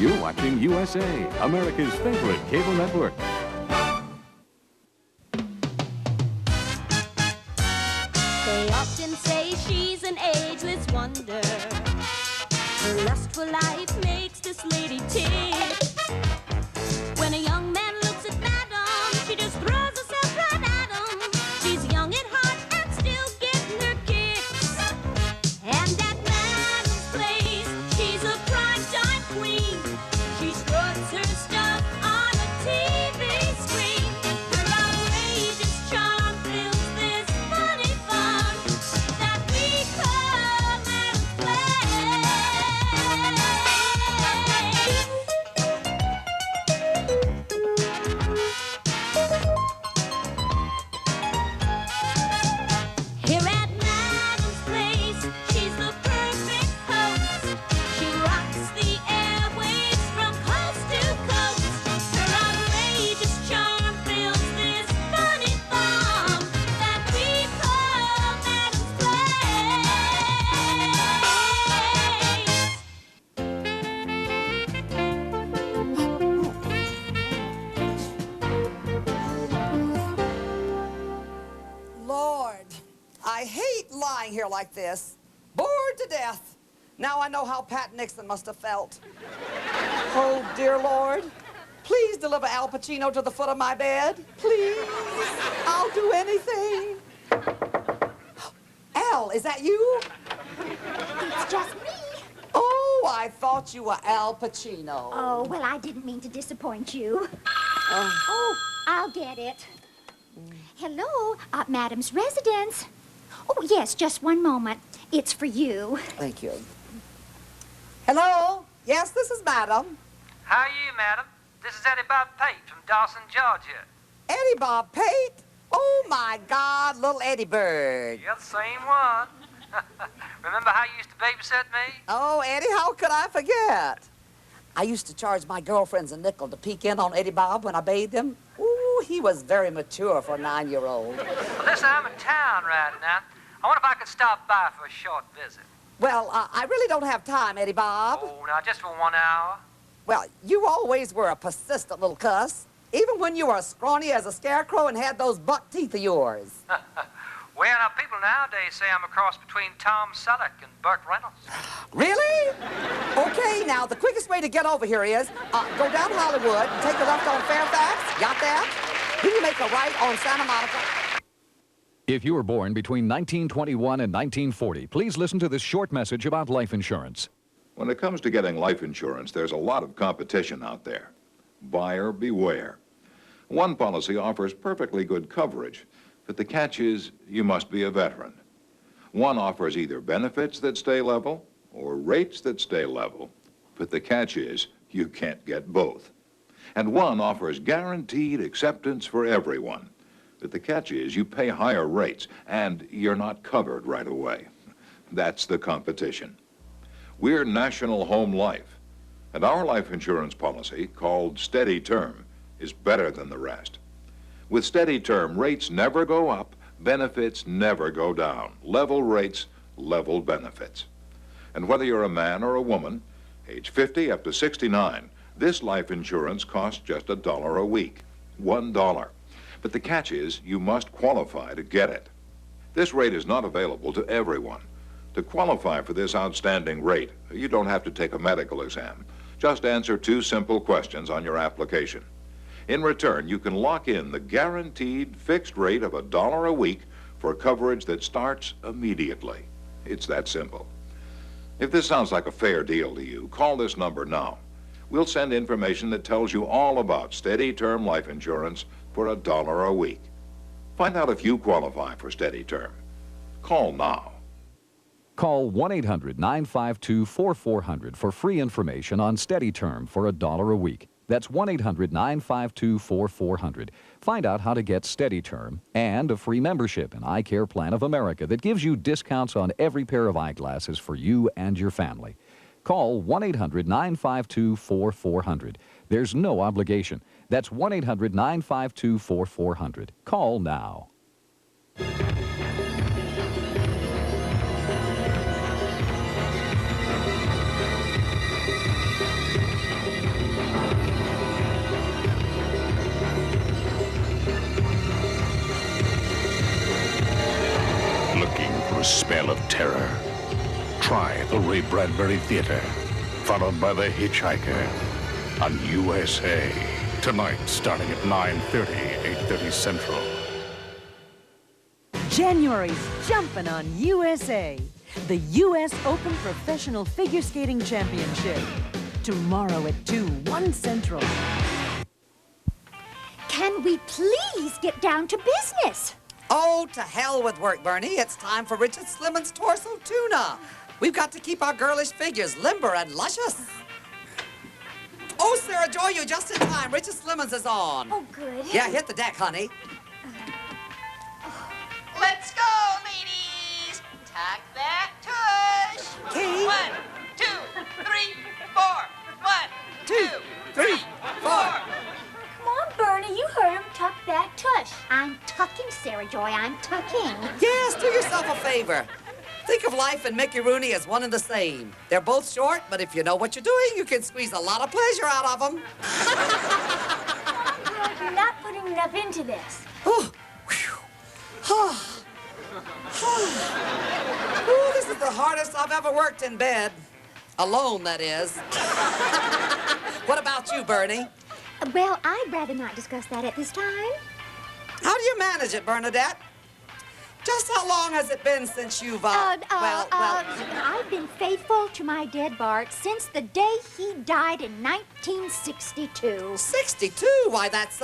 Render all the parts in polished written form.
You're watching USA, America's favorite cable network. They often say she's an ageless wonder. Her lustful life makes this lady tick. When a young man looks at Madam, she just throws herself right at him. She's young at heart and still getting her kicks. And at Madam's place, she's a primetime queen. She struts her stuff on a TV screen. Her outrageous charm fills this funny fun that we call Madam's Here at Madam's place, she's the perfect host. She rocks the airwaves from coast to coast. Her outrageous charm fills this funny farm that we call Madam's Lord, I hate lying here like this. Bored to death. Now I know how Pat Nixon must have felt. Oh, dear Lord, please deliver Al Pacino to the foot of my bed. Please. I'll do anything. Al, is that you? It's just me. Oh, I thought you were Al Pacino. Oh, well, I didn't mean to disappoint you. Oh, I'll get it. Hello, Madam's residence. Oh, yes, just one moment. It's for you. Thank you. Hello? Yes, this is Madam. How are you, madam? This is Eddie Bob Pate from Dawson, Georgia. Eddie Bob Pate? Oh, my God, little Eddie Bird. You're the same one. Remember how you used to babysit me? Oh, Eddie, how could I forget? I used to charge my girlfriends a nickel to peek in on Eddie Bob when I bathed him. Ooh, he was very mature for a 9-year-old. Well, listen, I'm in town right now. I wonder if I could stop by for a short visit. Well, I really don't have time, Eddie Bob. Oh, now, just for 1 hour? Well, you always were a persistent little cuss, even when you were as scrawny as a scarecrow and had those buck teeth of yours. Well, now, people nowadays say I'm a cross between Tom Selleck and Burt Reynolds. Really? Okay, now, the quickest way to get over here is go down Hollywood, take a left on Fairfax, got that? Then you make a right on Santa Monica. If you were born between 1921 and 1940, please listen to this short message about life insurance. When it comes to getting life insurance, there's a lot of competition out there. Buyer beware. One policy offers perfectly good coverage, but the catch is you must be a veteran. One offers either benefits that stay level or rates that stay level, but the catch is you can't get both. And one offers guaranteed acceptance for everyone, but the catch is you pay higher rates and you're not covered right away. That's the competition. We're National Home Life, and our life insurance policy, called Steady Term, is better than the rest. With Steady Term, rates never go up, benefits never go down. Level rates, level benefits. And whether you're a man or a woman, age 50 up to 69, this life insurance costs just $1 a week. $1. But the catch is you must qualify to get it. This rate is not available to everyone. To qualify for this outstanding rate, you don't have to take a medical exam. Just answer 2 simple questions on your application. In return, you can lock in the guaranteed fixed rate of $1 a week for coverage that starts immediately. It's that simple. If this sounds like a fair deal to you, call this number now. We'll send information that tells you all about Steady Term life insurance for $1 a week. Find out if you qualify for Steady Term. Call now. Call 1-800-952-4400 for free information on Steady Term for $1 a week. That's 1-800-952-4400. Find out how to get Steady Term and a free membership in Eye Care Plan of America that gives you discounts on every pair of eyeglasses for you and your family. Call 1-800-952-4400. There's no obligation. That's 1-800-952-4400. Call now. terror. Try the Ray Bradbury Theater, followed by The Hitchhiker on USA. Tonight, starting at 9:30, 8:30 Central. January's jumping on USA. The U.S. Open Professional Figure Skating Championship. Tomorrow at 2, 1 Central. Can we please get down to business? Oh, to hell with work, Bernie. It's time for Richard Slimmon's Torso Tuna. We've got to keep our girlish figures limber and luscious. Oh, Sarah Joy, you're just in time. Richard Slimmons is on. Oh, good. Yeah, hit the deck, honey. Let's go, ladies. Tuck that tush. Key. 1, 2, 3, 4. 1, 2, 3, 4. Come on, Bernie, you heard him tuck that tush. I'm tucking, Sarah Joy, I'm tucking. Yes, do yourself a favor. Think of life and Mickey Rooney as one and the same. They're both short, but if you know what you're doing, you can squeeze a lot of pleasure out of them. You're not putting enough into this. Oh, Ooh, this is the hardest I've ever worked in bed. Alone, that is. What about you, Bernie? Well, I'd rather not discuss that at this time. How do you manage it, Bernadette? Just how long has it been since you've, I've been faithful to my dead Bart since the day he died in 1962. 62? Why, that's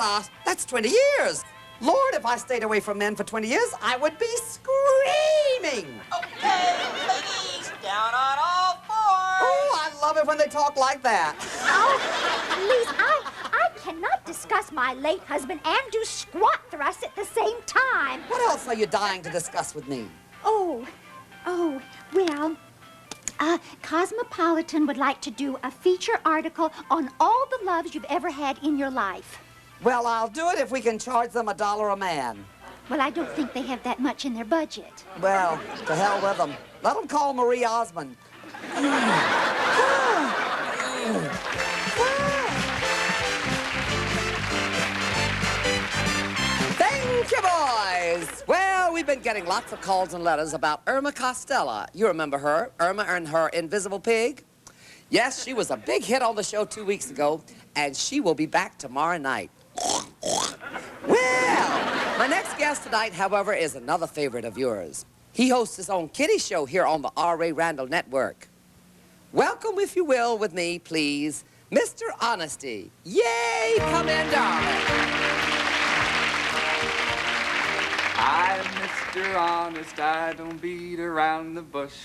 20 years. Lord, if I stayed away from men for 20 years, I would be screaming. Okay, ladies, down on all fours. Oh, I love it when they talk like that. Oh, please, I cannot discuss my late husband and do squat thrusts at the same time. What else are you dying to discuss with me? Well, Cosmopolitan would like to do a feature article on all the loves you've ever had in your life. Well, I'll do it if we can charge them $1 a man. Well, I don't think they have that much in their budget. Well, to hell with them. Let them call Marie Osmond. Thank you, boys. Well, we've been getting lots of calls and letters about Irma Costello. You remember her, Irma and her invisible pig? Yes, she was a big hit on the show 2 weeks ago, and she will be back tomorrow night. Well, my next guest tonight, however, is another favorite of yours. He hosts his own kiddie show here on the R. Ray Randall Network. Welcome, if you will, with me, please, Mr. Honesty. Yay, come in, darling. I'm Mr. Honest, I don't beat around the bush.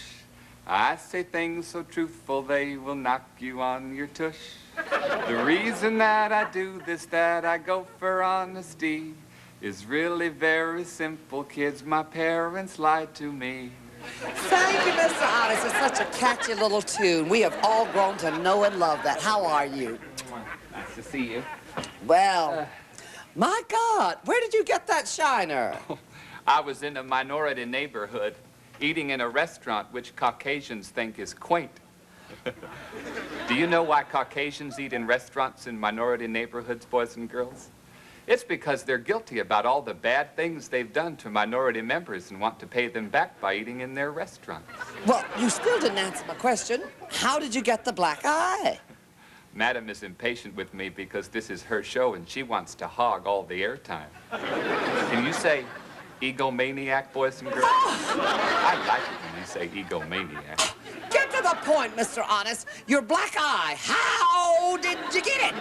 I say things so truthful they will knock you on your tush. The reason that I do this, that I go for honesty, is really very simple, kids. My parents lied to me. Thank you, Mr. Honest. It's such a catchy little tune. We have all grown to know and love that. How are you? Nice to see you. Well, my God, where did you get that shiner? I was in a minority neighborhood, eating in a restaurant which Caucasians think is quaint. Do you know why Caucasians eat in restaurants in minority neighborhoods, boys and girls? It's because they're guilty about all the bad things they've done to minority members and want to pay them back by eating in their restaurants. Well, you still didn't answer my question. How did you get the black eye? Madam is impatient with me because this is her show and she wants to hog all the airtime. Can you say egomaniac, boys and girls? I like it when you say egomaniac. Get to the point, Mr. Honest. Your black eye, how did you get it?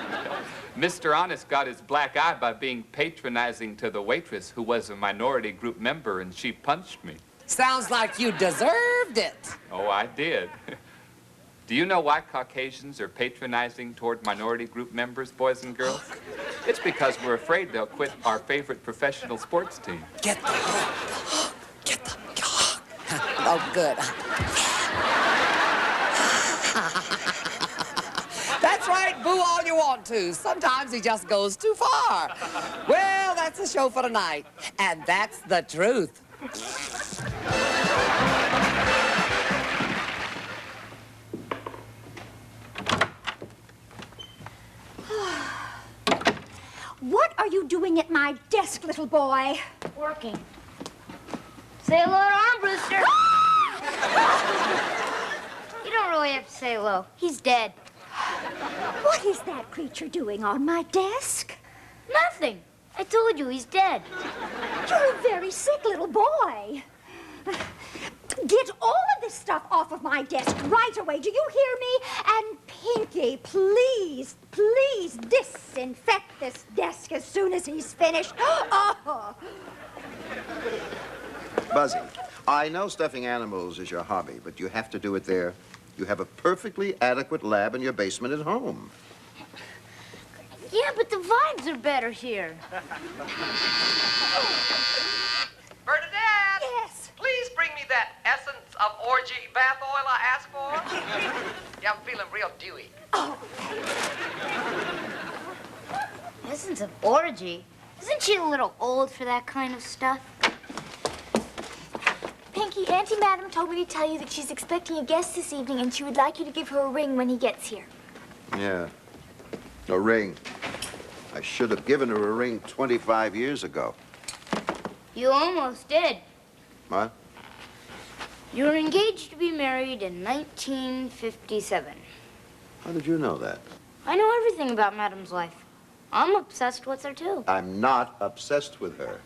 Mr. Honest got his black eye by being patronizing to the waitress who was a minority group member and she punched me. Sounds like you deserved it. Oh, I did. Do you know why Caucasians are patronizing toward minority group members, boys and girls? It's because we're afraid they'll quit our favorite professional sports team. Get the hook, get the hook. Oh, good. That's right, boo all you want to. Sometimes he just goes too far. Well, that's the show for tonight, and that's the truth. What are you doing at my desk, little boy? Working. Say hello to Armbruster. You don't really have to say hello. He's dead. What is that creature doing on my desk? Nothing. I told you he's dead. You're a very sick little boy. Get all of this stuff off of my desk right away. Do you hear me? And Pinky, please, please disinfect this desk as soon as he's finished. Oh. Buzzy, I know stuffing animals is your hobby, but you have to do it there. You have a perfectly adequate lab in your basement at home. Yeah, but the vibes are better here. Bernadette! Yes? Please bring me that essence of orgy bath oil I asked for. Yeah, I'm feeling real dewy. Oh. Essence of orgy? Isn't she a little old for that kind of stuff? Pinky, Auntie Madam told me to tell you that she's expecting a guest this evening and she would like you to give her a ring when he gets here. Yeah. A ring. I should have given her a ring 25 years ago. You almost did. What? You were engaged to be married in 1957. How did you know that? I know everything about Madam's life. I'm obsessed with her, too. I'm not obsessed with her.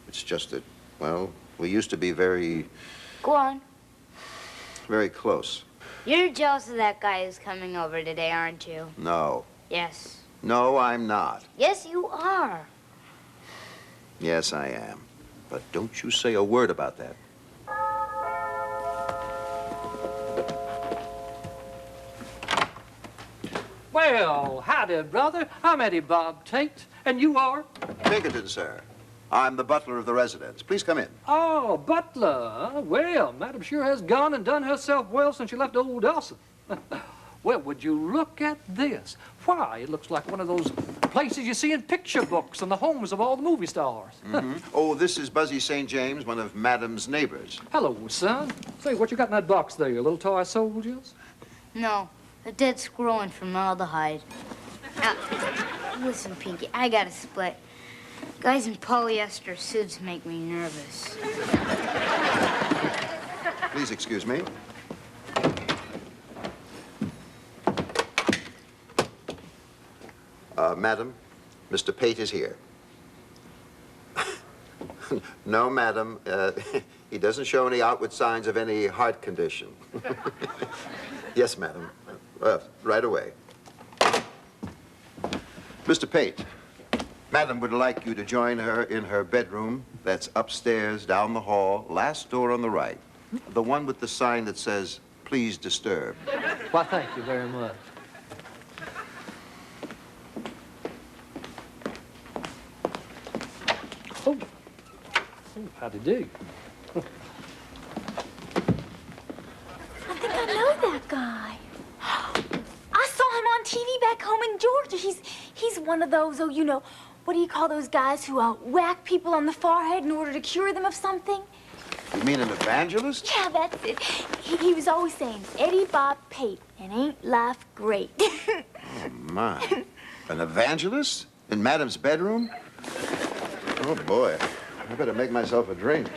It's just that, well, we used to be very, Go on. very close. You're jealous of that guy who's coming over today, aren't you? No. Yes. No, I'm not. Yes, you are. Yes, I am. But don't you say a word about that. Well, howdy, brother. I'm Eddie Bob Tate, and you are? Pinkerton, sir. I'm the butler of the residence. Please come in. Oh, butler. Well, Madam sure has gone and done herself well since she left old Dawson. Well, would you look at this? Why, it looks like one of those places you see in picture books and the homes of all the movie stars. Oh, this is Buzzy St. James, one of Madam's neighbors. Hello, son. Say, what you got in that box there, your little toy soldiers? No, a dead squirrel and formaldehyde. Now, listen, Pinky, I got a split. Guys in polyester suits make me nervous. Please excuse me. Madam, Mr. Pate is here. No, madam. He doesn't show any outward signs of any heart condition. Yes, madam. Right away. Mr. Pate, madam would like you to join her in her bedroom. That's upstairs, down the hall, last door on the right. The one with the sign that says, "Please disturb." Why, thank you very much. Oh, how'd do? I think I know that guy. I saw him on TV back home in Georgia. He's one of those, oh, you know, what do you call those guys who whack people on the forehead in order to cure them of something? You mean an evangelist? Yeah, that's it. He was always saying, Eddie Bob Pate, and ain't life great? Oh, my. An evangelist? In Madam's bedroom? Oh, boy. I better make myself a drink.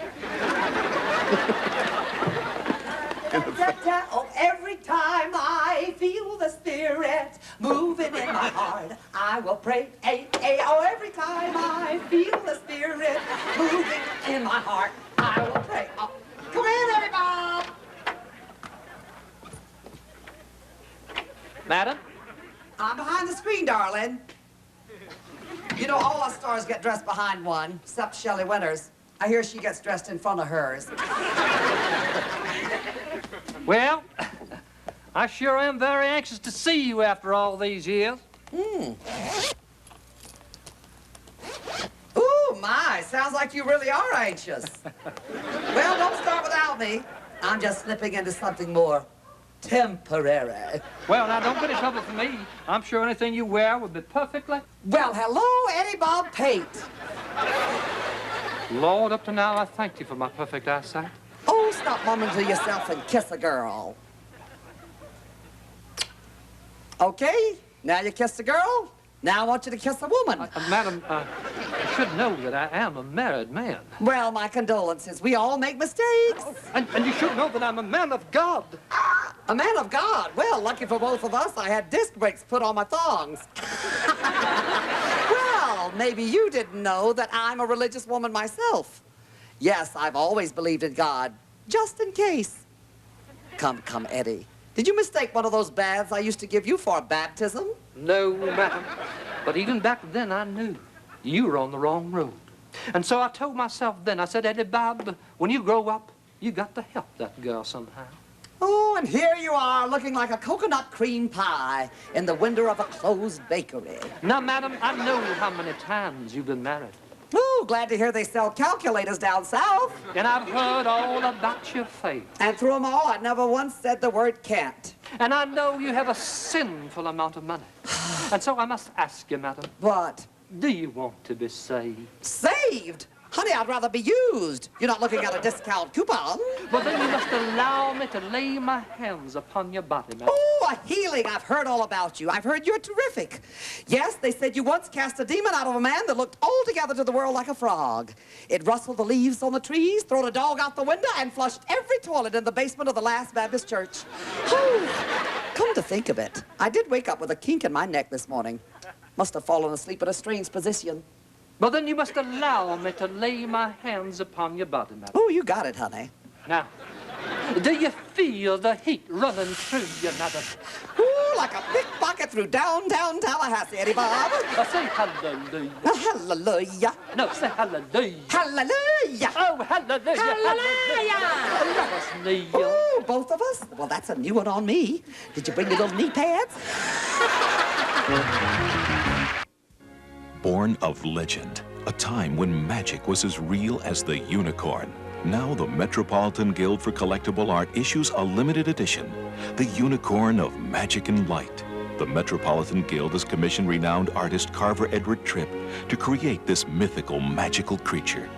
Oh, every time I feel the spirit moving in my heart, I will pray. Oh, every time I feel the spirit moving in my heart, I will pray. Oh, come in, Eddie Bob. Madam? I'm behind the screen, darling. You know, all us stars get dressed behind one, except Shelley Winters. I hear she gets dressed in front of hers. Well, I sure am very anxious to see you after all these years. Ooh, my, sounds like you really are anxious. Well, don't start without me. I'm just slipping into something more temporary. Well, now, don't get in trouble for me. I'm sure anything you wear would be perfectly... Well, hello, Eddie Bob Pate. Lord, up to now, I thank you for my perfect eyesight. Oh, stop mumbling to yourself and kiss a girl. Okay, now you kissed a girl, Now I want you to kiss a woman. Madam, you should know that I am a married man. Well, my condolences. We all make mistakes. And you should know that I'm a man of God. A man of God? Well, lucky for both of us, I had disc brakes put on my thongs. Well, maybe you didn't know that I'm a religious woman myself. Yes, I've always believed in God, just in case. Come, Eddie. Did you mistake one of those baths I used to give you for a baptism? No, madam. But even back then, I knew you were on the wrong road. And so I told myself then, I said, Eddie Bob, when you grow up, you got to help that girl somehow. Oh, and here you are, looking like a coconut cream pie in the window of a closed bakery. Now, madam, I know how many times you've been married. Oh, glad to hear they sell calculators down south. And I've heard all about your faith. And through them all, I never once said the word can't. And I know you have a sinful amount of money. And so I must ask you, madam. What? Do you want to be saved? Saved? Honey, I'd rather be used. You're not looking at a discount coupon. Well, then you must allow me to lay my hands upon your body, madam. Oh, a healing. I've heard all about you. I've heard you're terrific. Yes, they said you once cast a demon out of a man that looked altogether to the world like a frog. It rustled the leaves on the trees, thrown a dog out the window, and flushed every toilet in the basement of the last Baptist church. Come to think of it, I did wake up with a kink in my neck this morning. Must have fallen asleep in a strange position. Well, then you must allow me to lay my hands upon your body, madam. Oh, you got it, honey. Now, do you feel the heat running through you, madam? Ooh, like a pickpocket through downtown Tallahassee, Eddie Bob. Say hallelujah. Hallelujah. No, say hallelujah. Hallelujah. Oh, hallelujah. Hallelujah. Let us kneel. Oh, both of us? Well, that's a new one on me. Did you bring your little knee pads? Born of legend, a time when magic was as real as the unicorn. Now the Metropolitan Guild for Collectible Art issues a limited edition, the Unicorn of Magic and Light. The Metropolitan Guild has commissioned renowned artist Carver Edward Tripp to create this mythical, magical creature.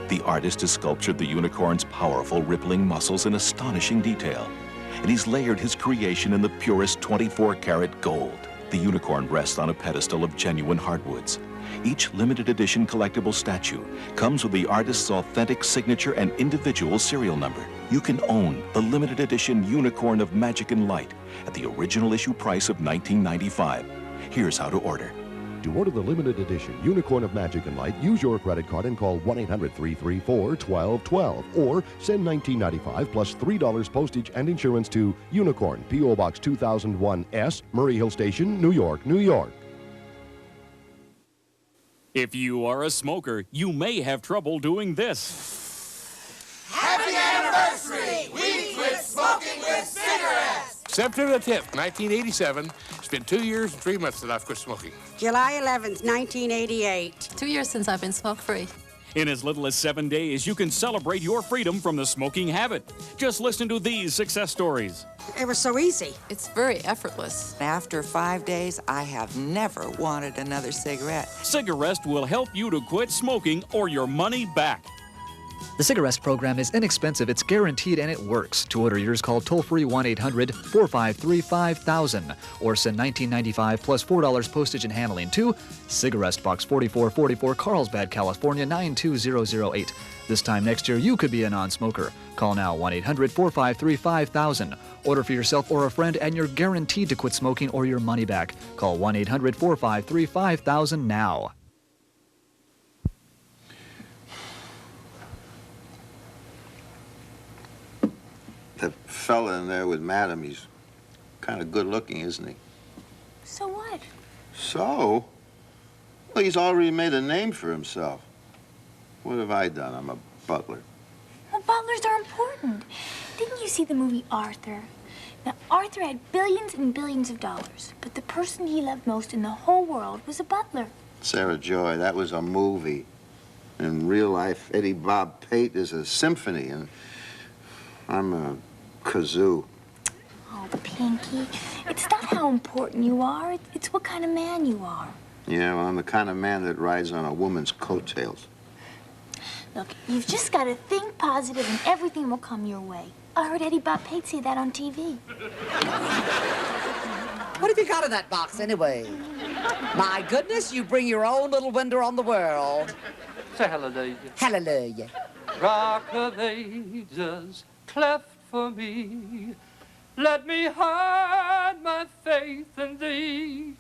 The artist has sculptured the unicorn's powerful, rippling muscles in astonishing detail, and he's layered his creation in the purest 24-karat gold. The unicorn rests on a pedestal of genuine hardwoods. Each limited edition collectible statue comes with the artist's authentic signature and individual serial number. You can own the limited edition Unicorn of Magic and Light at the original issue price of $19.95. Here's how to order. To order the limited edition Unicorn of Magic and Light, use your credit card and call 1-800-334-1212 or send $19.95 plus $3 postage and insurance to Unicorn, P.O. Box 2001 S, Murray Hill Station, New York, New York. If you are a smoker, you may have trouble doing this. Happy anniversary! We quit smoking with cigarettes! September the 10th, 1987. It's been 2 years and 3 months that I've quit smoking. July 11th, 1988. 2 years since I've been smoke-free. In as little as 7 days, you can celebrate your freedom from the smoking habit. Just listen to these success stories. It was so easy. It's very effortless. After 5 days, I have never wanted another cigarette. Cigarest will help you to quit smoking or your money back. The Cigarest program is inexpensive, it's guaranteed, and it works. To order yours, call toll-free 1-800-453-5000 or send $19.95 plus $4 postage and handling to Cigarest Box 4444, Carlsbad, California 92008. This time next year, you could be a non-smoker. Call now 1-800-453-5000. Order for yourself or a friend, and you're guaranteed to quit smoking or your money back. Call 1-800-453-5000 now. The fella in there with Madam, he's kind of good looking, isn't he? So what? So? Well, he's already made a name for himself. What have I done? I'm a butler. Well, butlers are important. Didn't you see the movie Arthur? Now, Arthur had billions and billions of dollars, but the person he loved most in the whole world was a butler. Sarah Joy, that was a movie. In real life, Eddie Bob Pate is a symphony, and I'm a kazoo. Oh, Pinky, it's not how important you are. It's what kind of man you are. Yeah, well, I'm the kind of man that rides on a woman's coattails. Look, you've just got to think positive and everything will come your way. I heard Eddie Bob Pate say that on TV. What have you got in that box, anyway? My goodness, you bring your own little window on the world. Say hallelujah. Hallelujah. Rock of ages, cleft for me. Let me hide my faith in thee.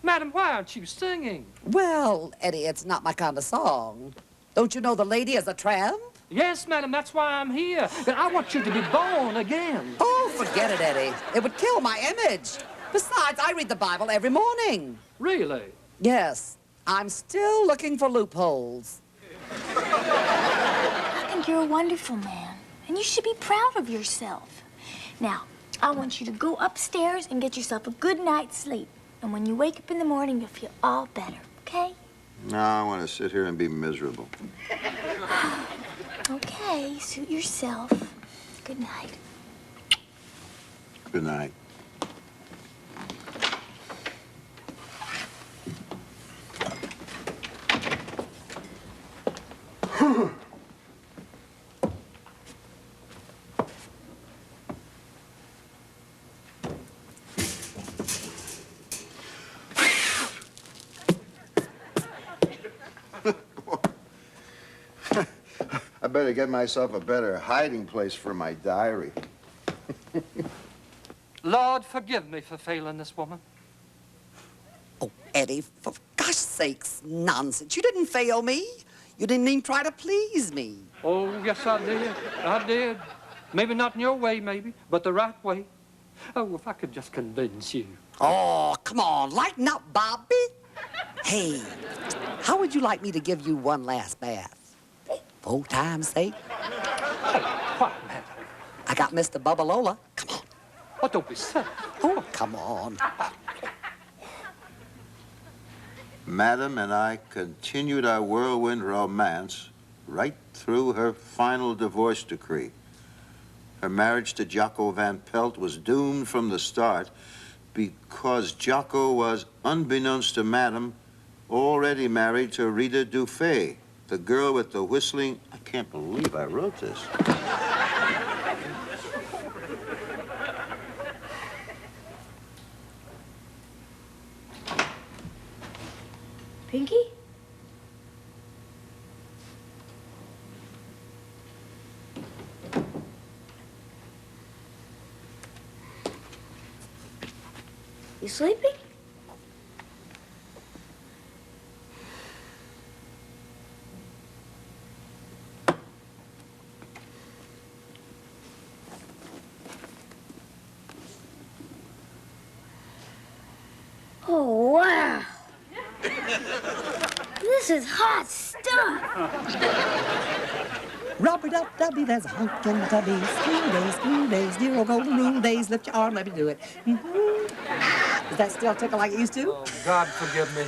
Madam, why aren't you singing? Well, Eddie, it's not my kind of song. Don't you know the lady is a tramp? Yes, madam, that's why I'm here. I want you to be born again. Oh, forget it, Eddie. It would kill my image. Besides, I read the Bible every morning. Really? Yes. I'm still looking for loopholes. I think you're a wonderful man, and you should be proud of yourself. Now, I want you to go upstairs and get yourself a good night's sleep. And when you wake up in the morning, you'll feel all better, okay? No, I want to sit here and be miserable. Okay, suit yourself. Good night. Good night. I better get myself a better hiding place for my diary. Lord, forgive me for failing this woman. Oh, Eddie, for gosh sakes, nonsense. You didn't fail me. You didn't even try to please me. Oh, yes, I did. I did. Maybe not in your way, maybe, but the right way. Oh, if I could just convince you. Oh, come on, lighten up, Bobby. Hey, how would you like me to give you one last bath? For old time's sake? Hey, what, man? I got Mr. Bubalola. Come on. Oh, don't be silly. Oh, come on. Madam and I continued our whirlwind romance right through her final divorce decree. Her marriage to Jocko Van Pelt was doomed from the start because Jocko was, unbeknownst to Madam, already married to Rita Dufay, the girl with the whistling. I can't believe I wrote this. Pinky? You sleeping? Oh, wow. This is hot stuff. Rubber-dub-dubby, there's a hunk in the tubby. School days, dear old golden rule days. Lift your arm, let me do it. Does that still tickle like it used to? Oh, God forgive me.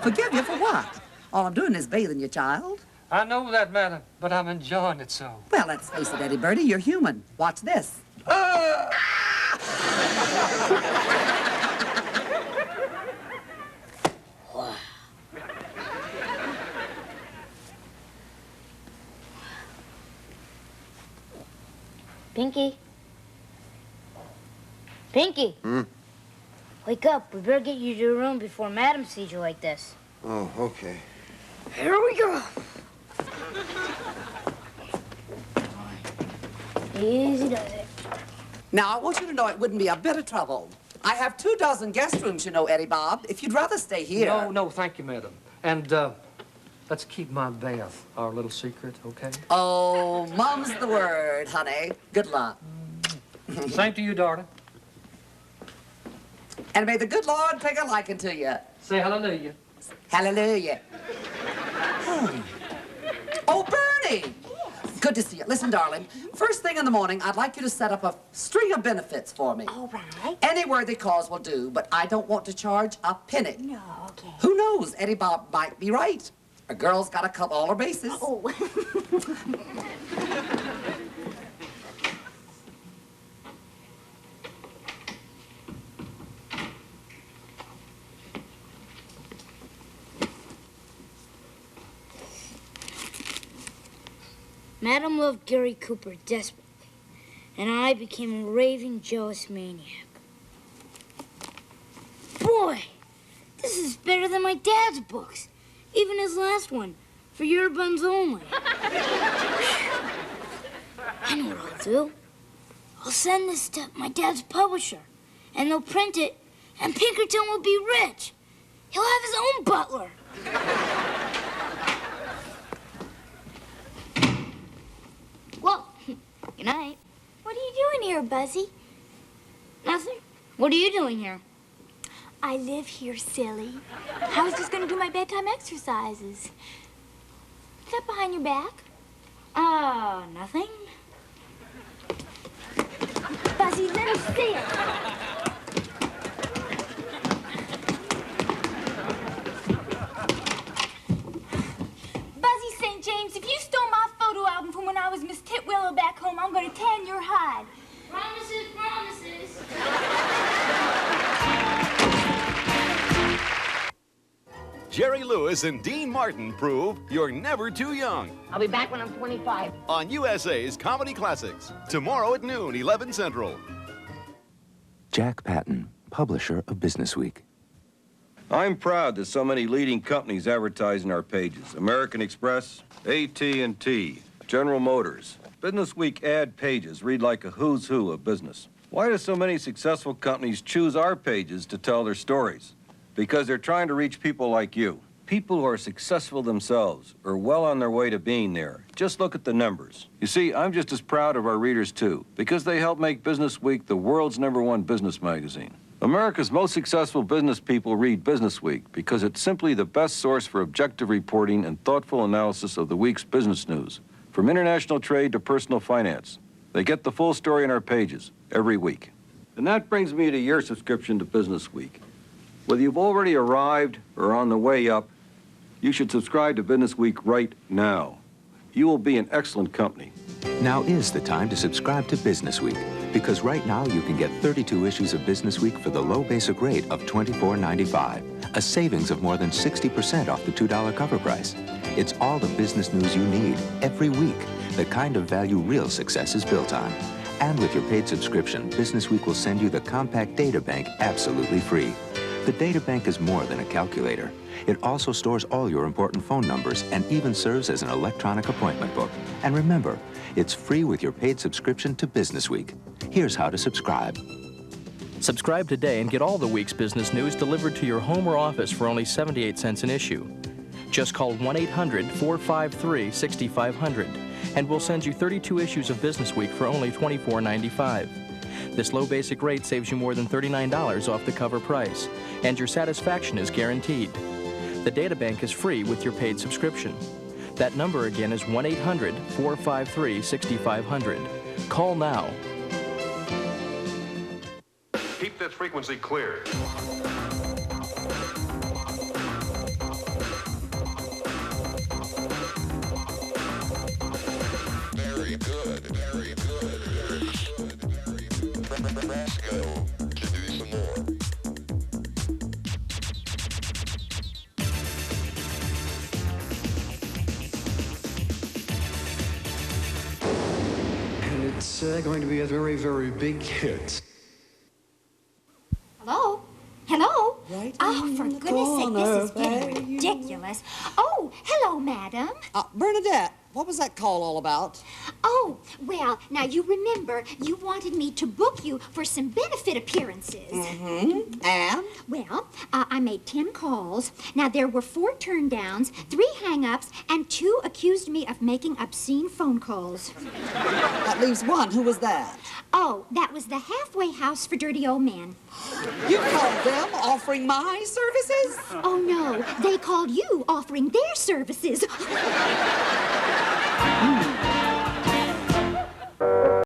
Forgive you for what? All I'm doing is bathing you, child. I know that, madam, but I'm enjoying it so. Well, let's face it, Eddie Birdie, you're human. Watch this. Pinky? Pinky? Wake up. We better get you to your room before Madam sees you like this. Oh, okay. Here we go. Easy does it. Now, I want you to know it wouldn't be a bit of trouble. I have 24 guest rooms, you know, Eddie Bob, if you'd rather stay here. No, thank you, madam. And, let's keep my bath our little secret, okay? Oh, mom's the word, honey. Good luck. Same to you, darling. And may the good Lord take a liking to you. Say hallelujah. Hallelujah. Oh, Bernie! Good to see you. Listen, darling, first thing in the morning, I'd like you to set up a string of benefits for me. All right. Any worthy cause will do, but I don't want to charge a penny. No, okay. Who knows? Eddie Bob might be right. A girl's got to cover all her bases. Oh. Madam loved Gary Cooper desperately, and I became a raving, jealous maniac. Boy, this is better than my dad's books. Even his last one, for your buns only. I know what I'll do. I'll send this to my dad's publisher, and they'll print it, and Pinkerton will be rich. He'll have his own butler. Well, good night. What are you doing here, Buzzy? Nothing. What are you doing here? I live here, silly. I was just going to do my bedtime exercises. What's that behind your back? Nothing. Buzzy, let me see it. Buzzy St. James, if you stole my photo album from when I was Miss Titwillow back home, I'm going to tan your hide. Promises, promises. Jerry Lewis and Dean Martin prove you're never too young. I'll be back when I'm 25. On USA's Comedy Classics. Tomorrow at noon, 11 Central. Jack Patton, publisher of Businessweek. I'm proud that so many leading companies advertise in our pages. American Express, AT&T, General Motors. Businessweek ad pages read like a who's who of business. Why do so many successful companies choose our pages to tell their stories? Because they're trying to reach people like you. People who are successful themselves or well on their way to being there. Just look at the numbers. You see, I'm just as proud of our readers, too, because they help make Businessweek the world's #1 business magazine. America's most successful business people read Businessweek because it's simply the best source for objective reporting and thoughtful analysis of the week's business news, from international trade to personal finance. They get the full story in our pages every week. And that brings me to your subscription to Businessweek. Whether you've already arrived or on the way up, you should subscribe to Businessweek right now. You will be in excellent company. Now is the time to subscribe to Businessweek, because right now you can get 32 issues of Businessweek for the low basic rate of $24.95, a savings of more than 60% off the $2 cover price. It's all the business news you need every week, the kind of value real success is built on. And with your paid subscription, Businessweek will send you the compact data bank absolutely free. The data bank is more than a calculator. It also stores all your important phone numbers and even serves as an electronic appointment book. And remember, it's free with your paid subscription to Businessweek. Here's how to subscribe. Subscribe today and get all the week's business news delivered to your home or office for only 78 cents an issue. Just call 1-800-453-6500 and we'll send you 32 issues of Businessweek for only $24.95. This low basic rate saves you more than $39 off the cover price, and your satisfaction is guaranteed. The data bank is free with your paid subscription. That number again is 1-800-453-6500. Call now. Keep this frequency clear. Very good, very good, very good. Brasco, can do some more. And it's going to be a very, very big hit. Hello? Hello? Right Oh, for goodness sake, this is getting ridiculous. Oh, hello, madam. Bernadette, what was that call all about? Oh, well, now you remember you wanted me to book you for some benefit appearances. Mm-hmm. And? Well, I made 10 calls. Now, there were 4 turndowns, 3 hang-ups, and 2 accused me of making obscene phone calls. That leaves 1. Who was that? Oh, that was the halfway house for dirty old men. You called them offering my services? Oh, no. They called you offering their services.